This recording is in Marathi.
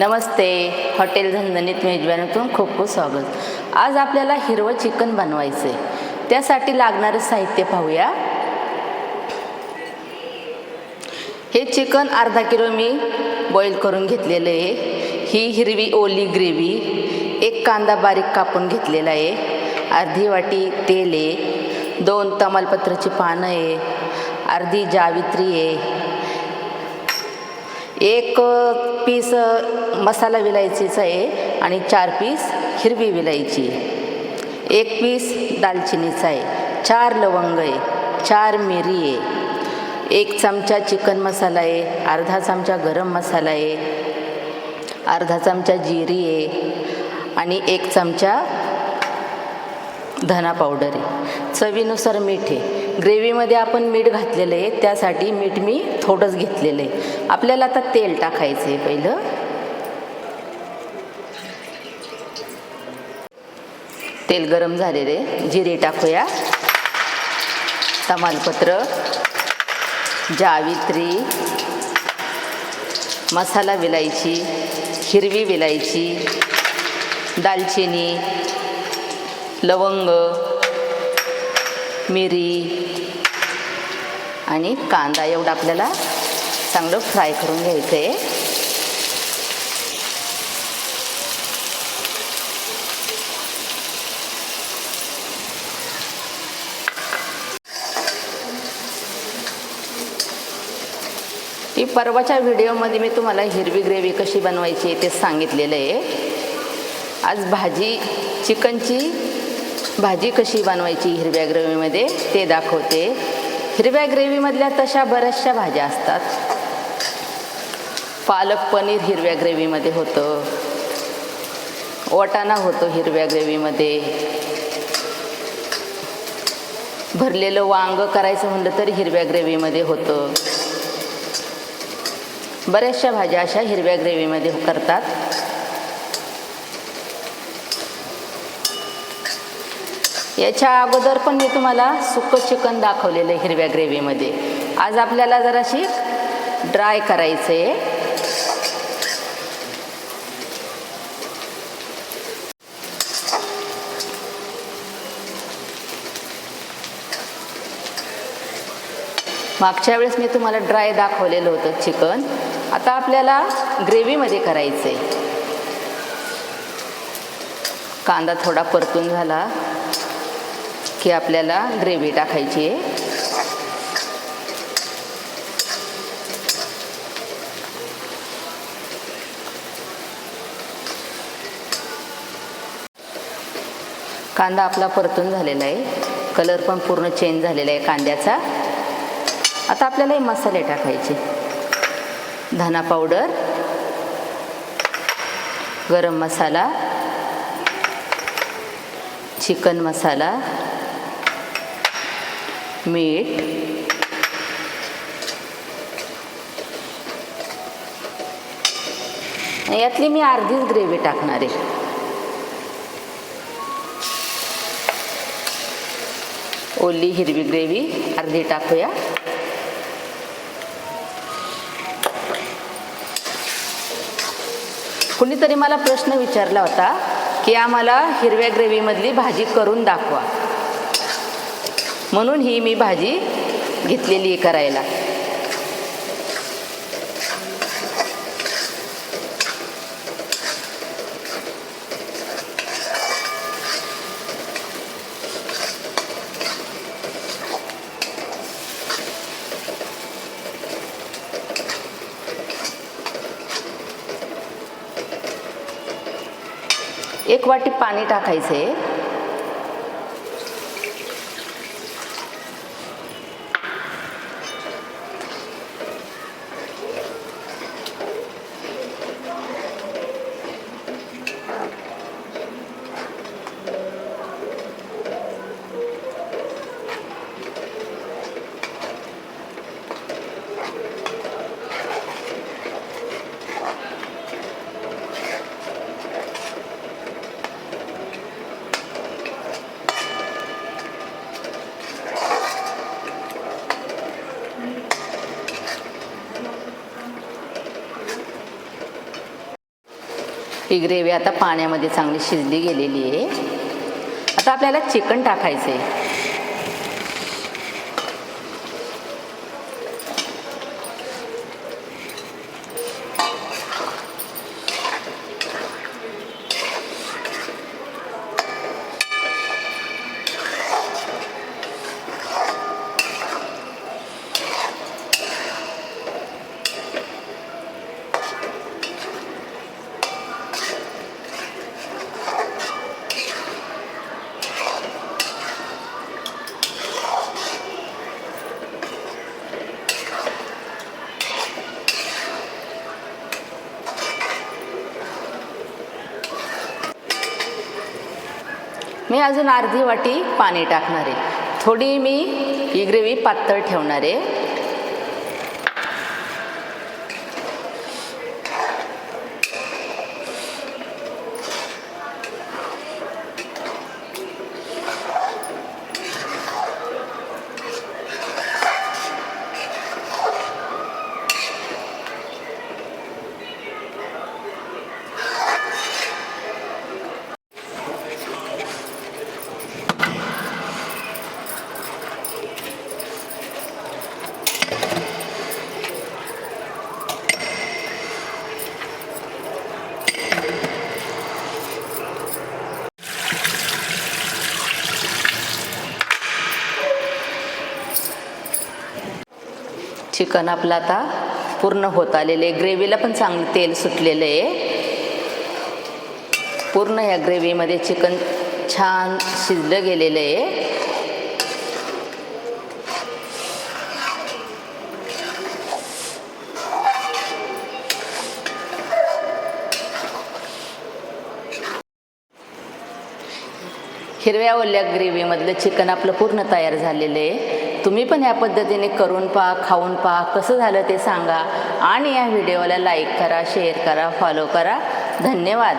नमस्ते. हॉटेल झणझणीत मेजवानीतून खूप खूप स्वागत. आज आपल्याला हिरवं चिकन बनवायचं आहे. त्यासाठी लागणारं साहित्य पाहूया. हे चिकन अर्धा किलो मी बॉईल करून घेतलेलं आहे. ही हिरवी ओली ग्रेव्ही, एक कांदा बारीक कापून घेतलेला आहे, अर्धी वाटी तेल आहे, 2 तमालपत्राची पानं आहे, अर्धी जावित्री आहे, एक पीस मसाला विलायचीचा आहे आणि 4 पीस हिरवी विलायची, 1 पीस दालचिनीचा आहे, 4 लवंग आहे, 4 मिरी आहे, 1 चमचा चिकन मसाला आहे, अर्धा चमचा गरम मसाला आहे, अर्धा चमचा जिरी आहे आणि 1 चमचा धना पावडर आहे. चवीनुसार मीठ आहे. ग्रेव्हीमध्ये आपण मीठ घातलेलं आहे, त्यासाठी मीठ मी थोडंच घेतलेलं आहे. आपल्याला आता तेल टाकायचं आहे. पहिलं तेल गरम झालेले, जिरे टाकूया, तमालपत्र, जावित्री, मसाला विलायची, हिरवी विलायची, दालचिनी, लवंग, मिरी आणि कांदा एवढं आपल्याला चांगलं फ्राय करून घ्यायचं आहे. ही परवाच्या व्हिडिओमध्ये मी तुम्हाला हिरवी ग्रेव्ही कशी बनवायची ते सांगितलेलं आहे. आज चिकनची भाजी कशी बनवायची हिरव्या ग्रेव्हीमध्ये ते दाखवते. हिरव्या ग्रेव्हीमधल्या तशा बऱ्याचशा भाज्या असतात. पालक पनीर हिरव्या ग्रेव्हीमध्ये होतं, वाटाणा होतो हिरव्या ग्रेव्हीमध्ये, भरलेलं वांग करायचं म्हणलं तर हिरव्या ग्रेव्हीमध्ये होतं. बऱ्याचशा भाज्या अशा हिरव्या ग्रेव्हीमध्ये करतात. याच्या अगोदर पण मी तुम्हाला सुकं चिकन दाखवलेलं आहे हिरव्या ग्रेव्हीमध्ये. आज आपल्याला जराशी ड्राय करायचं आहे. मागच्या वेळेस मी तुम्हाला ड्राय दाखवलेलं होतं चिकन. आता आपल्याला ग्रेव्हीमध्ये करायचं आहे. कांदा थोडा परतून झाला की आपल्याला ग्रेव्ही टाकायची आहे. कांदा आपला परतून झालेला आहे, कलर पण पूर्ण चेंज झालेला आहे कांद्याचा. आता आपल्याला हे मसाले टाकायचे. धना पावडर, गरम मसाला, चिकन मसाला, मीठ, यातली मी अर्धीच ग्रेव्ही टाकणार आहे. ओली हिरवी ग्रेव्ही अर्धी टाकूया. कुणीतरी मला प्रश्न विचारला होता की आम्हाला हिरव्या ग्रेव्हीमधली भाजी करून दाखवा, म्हणून ही मी भाजी घेतलेली करायला. एक वाटी पाणी टाकायचं आहे. ही ग्रेव्ही आता पाण्यामध्ये चांगली शिजली गेलेली आहे. आता आपल्याला चिकन टाकायचं आहे. मी अजून अर्धी वाटी पाणी टाकणार आहे. थोडी मी ही ग्रेव्ही पातळ ठेवणार आहे. चिकन आपलं आता पूर्ण होत आलेलं आहे. ग्रेव्हीला पण चांगलं तेल सुटलेलं आहे. पूर्ण ह्या ग्रेव्हीमध्ये चिकन छान शिजलं गेलेलं आहे. हिरव्या ओल्या ग्रेव्हीमधलं चिकन आपलं पूर्ण तयार झालेलं आहे. तुम्ही पण ह्या पद्धतीने करून पहा, खाऊन पहा, कसं झालं ते सांगा. आणि या व्हिडिओला लाईक करा, शेअर करा, फॉलो करा. धन्यवाद.